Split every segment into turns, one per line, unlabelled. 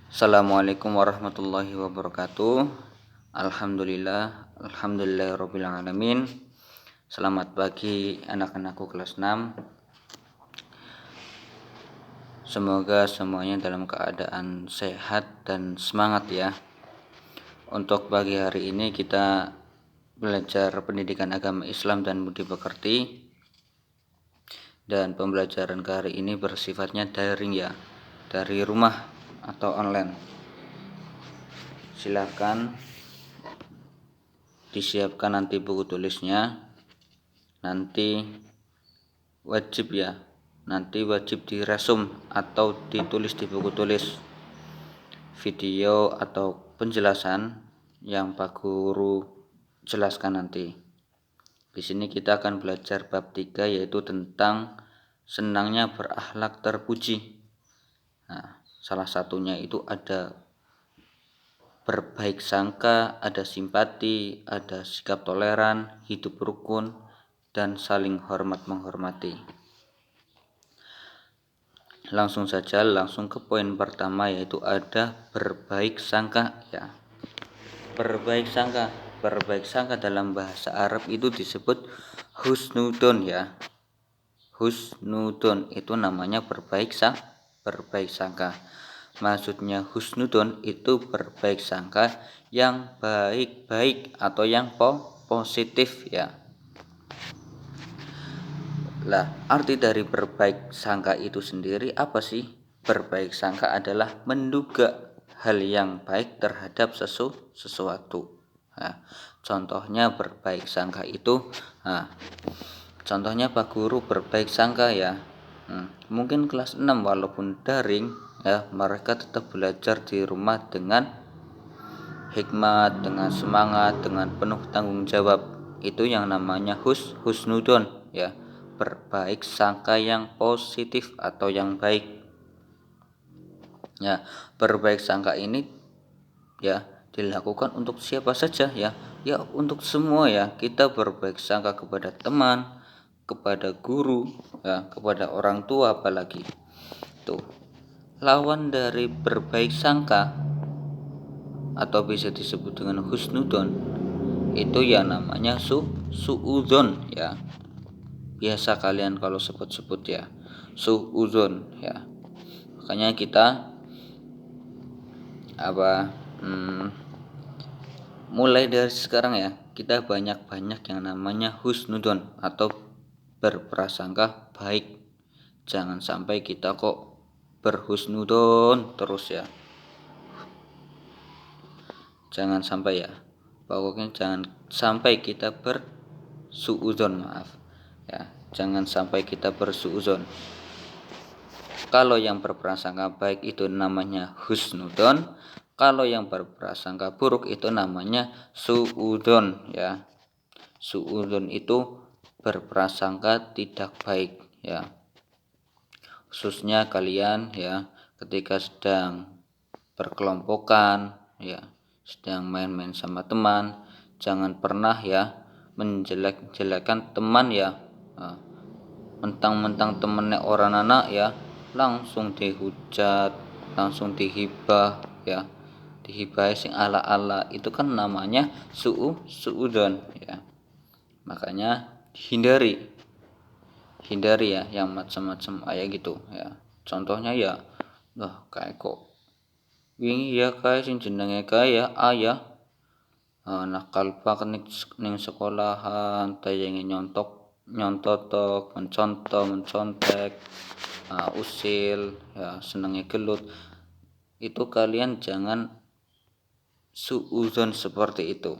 Assalamualaikum warahmatullahi wabarakatuh. Alhamdulillahirabbil alamin. Selamat pagi anak-anakku kelas 6. Semoga semuanya dalam keadaan sehat dan semangat ya. Untuk pagi hari ini kita belajar pendidikan agama Islam dan budi pekerti. Dan pembelajaran ke hari ini bersifatnya daring ya, dari rumah atau online. Silakan disiapkan nanti buku tulisnya. Nanti wajib diresum atau ditulis di buku tulis video atau penjelasan yang Pak Guru jelaskan nanti. Di sini kita akan belajar bab 3, yaitu tentang senangnya berakhlak terpuji. Nah, salah satunya itu ada berbaik sangka, ada simpati, ada sikap toleran, hidup rukun, dan saling hormat menghormati. Langsung ke poin pertama, yaitu ada berbaik sangka ya. Berbaik sangka dalam bahasa Arab itu disebut husnudon ya. Husnudon itu namanya berbaik sangka. Maksudnya husnudon itu berbaik sangka yang baik-baik atau yang positif ya. Lah, arti dari berbaik sangka itu sendiri apa sih? Berbaik sangka adalah menduga hal yang baik terhadap sesuatu. Nah, contohnya berbaik sangka itu, contohnya Pak Guru berbaik sangka ya. Mungkin kelas 6 walaupun daring ya, mereka tetap belajar di rumah dengan hikmat, dengan semangat, dengan penuh tanggung jawab. Itu yang namanya husnudon ya. Berbaik sangka yang positif atau yang baik ya. Berbaik sangka ini ya dilakukan untuk siapa saja ya, untuk semua ya. Kita berbaik sangka kepada teman, kepada guru ya, kepada orang tua apalagi. Tuh, lawan dari berbaik sangka atau bisa disebut dengan husnudon itu ya namanya suudzon ya. Biasa kalian kalau sebut-sebut ya, suudzon ya. Makanya kita mulai dari sekarang ya, kita banyak-banyak yang namanya husnudon atau berprasangka baik. Jangan sampai kita kok berhusnudon terus ya. Jangan sampai ya. Pokoknya jangan sampai kita bersuudzon, ya. Jangan sampai kita bersuudzon. Kalau yang berprasangka baik itu namanya husnudon, kalau yang berprasangka buruk itu namanya suudzon ya. Suudzon itu berprasangka tidak baik ya. Khususnya kalian ya, ketika sedang berkelompokan ya, sedang main-main sama teman, jangan pernah ya menjelek-jelekan teman ya. Mentang-mentang temennya orang anak ya, langsung dihujat, langsung dihibah ya. Dihibah sing ala-ala, itu kan namanya suudzon ya. Makanya hindari ya yang macam-macam kayak gitu ya. Contohnya ya, kayak kok wingi ya kae sing jenenge kae ya ayah nakal banget ning sekolahan, tayangi nyontotok, mencontek, usil ya, senenge gelut. Itu kalian jangan suudzon seperti itu.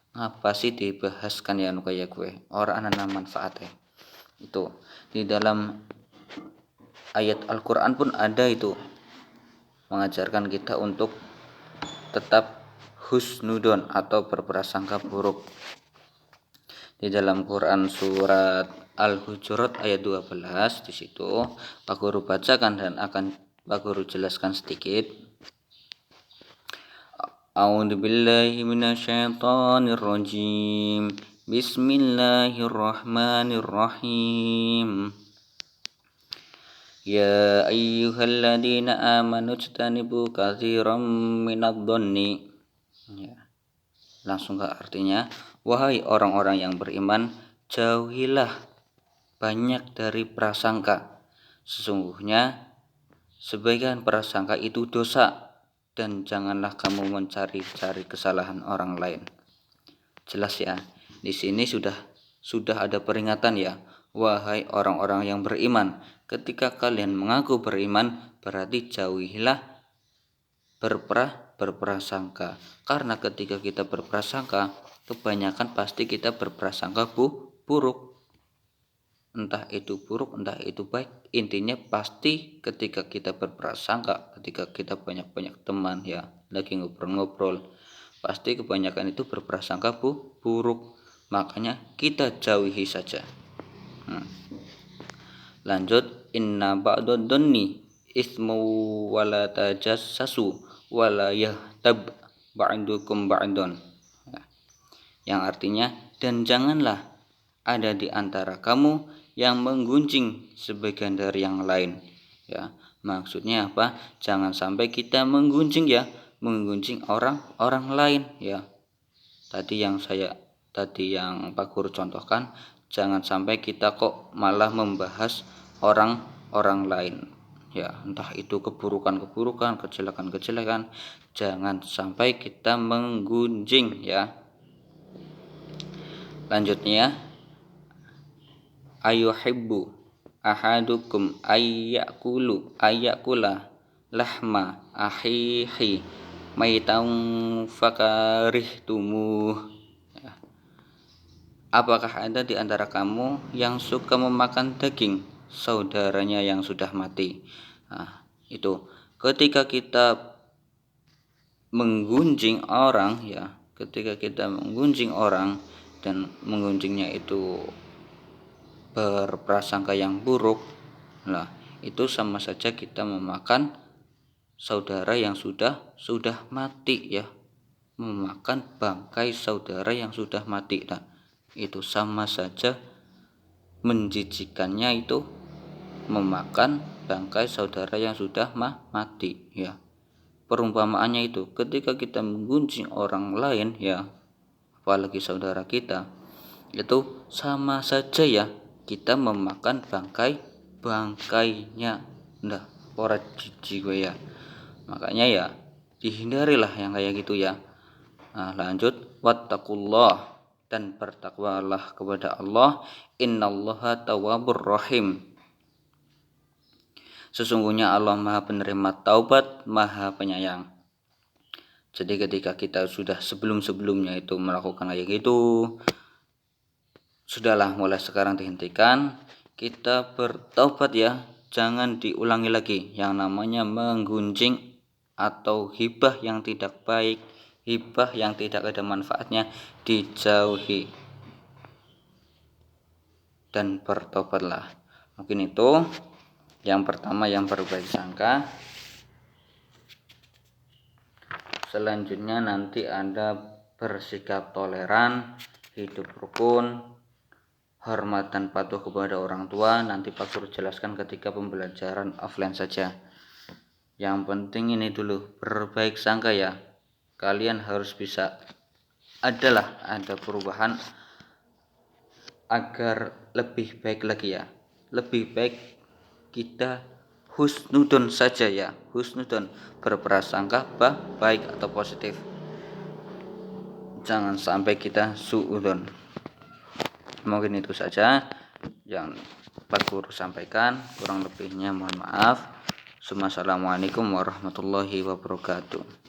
Ngapa sih dibahaskan ya kayak gue, orang ana manfaatnya. Itu di dalam ayat Al-Quran pun ada itu, mengajarkan kita untuk tetap husnudon atau berprasangka buruk. Di dalam Quran surat Al-Hujurat ayat 12, di situ Pak Guru bacakan dan akan Pak Guru jelaskan sedikit. A'udzubillahi minasyaitonirrajim. Bismillahirrahmanirrahim. Ya ayyuhalladzina amanu ijtanibu katsiran minadh-dhanni. Ya. Langsung ke artinya, wahai orang-orang yang beriman, jauhilah banyak dari prasangka. Sesungguhnya sebagian prasangka itu dosa, dan janganlah kamu mencari-cari kesalahan orang lain. Jelas ya. Di sini sudah ada peringatan ya. Wahai orang-orang yang beriman, ketika kalian mengaku beriman, berarti jauhilah berprasangka. Karena ketika kita berprasangka, kebanyakan pasti kita berprasangka buruk. Entah itu buruk, entah itu baik. Intinya pasti ketika kita berprasangka, ketika kita banyak-banyak teman ya, lagi ngobrol-ngobrol, pasti kebanyakan itu berprasangka buruk. Makanya kita jauhi saja. Lanjut, inna ba'dad-dhanni ismu wala tajassasu wala yahtab ba'dukum ba'don. Yang artinya, dan janganlah ada di antara kamu yang menggunjing sebagian dari yang lain. Ya, maksudnya apa? Jangan sampai kita menggunjing orang lain ya. Tadi yang Pak Guru contohkan, jangan sampai kita kok malah membahas orang lain ya, entah itu keburukan, kejelekan, jangan sampai kita menggunjing ya. Lanjutnya, ayuhibbu ahadukum ayyakula lahma ahihi maitan fakarihtumuh. Apakah ada di antara kamu yang suka memakan daging saudaranya yang sudah mati? Nah, itu ketika kita menggunjing orang ya, ketika kita menggunjing orang dan menggunjingnya itu berprasangka yang buruk, nah itu sama saja kita memakan saudara yang sudah mati ya, memakan bangkai saudara yang sudah mati. Nah, itu sama saja menjijikannya itu memakan bangkai saudara yang sudah mati ya. Perumpamaannya itu ketika kita menggunjing orang lain ya, apalagi saudara kita, itu sama saja ya kita memakan bangkainya. Nah, ora jijik gue ya. Makanya ya dihindarilah yang kayak gitu ya. Nah, lanjut, wattaqullah, dan bertakwalah kepada Allah, innallaha tawwabur rahim. Sesungguhnya Allah Maha penerima taubat, Maha penyayang. Jadi ketika kita sudah sebelumnya itu melakukan kayak gitu, sudahlah mulai sekarang dihentikan, kita bertaubat ya, jangan diulangi lagi yang namanya menggunjing atau hibah yang tidak baik, hibah yang tidak ada manfaatnya, dijauhi dan bertobatlah. Mungkin itu yang pertama, yang berbaik sangka. Selanjutnya nanti ada bersikap toleran, hidup rukun, hormat dan patuh kepada orang tua. Nanti Pak Guru jelaskan ketika pembelajaran offline saja. Yang penting ini dulu, berbaik sangka ya. Kalian harus bisa ada perubahan agar lebih baik lagi ya. Lebih baik kita husnudon saja ya, husnudon, berprasangka baik atau positif. Jangan sampai kita suudon. Mungkin itu saja yang Pak Guru sampaikan, kurang lebihnya mohon maaf. Assalamualaikum warahmatullahi wabarakatuh.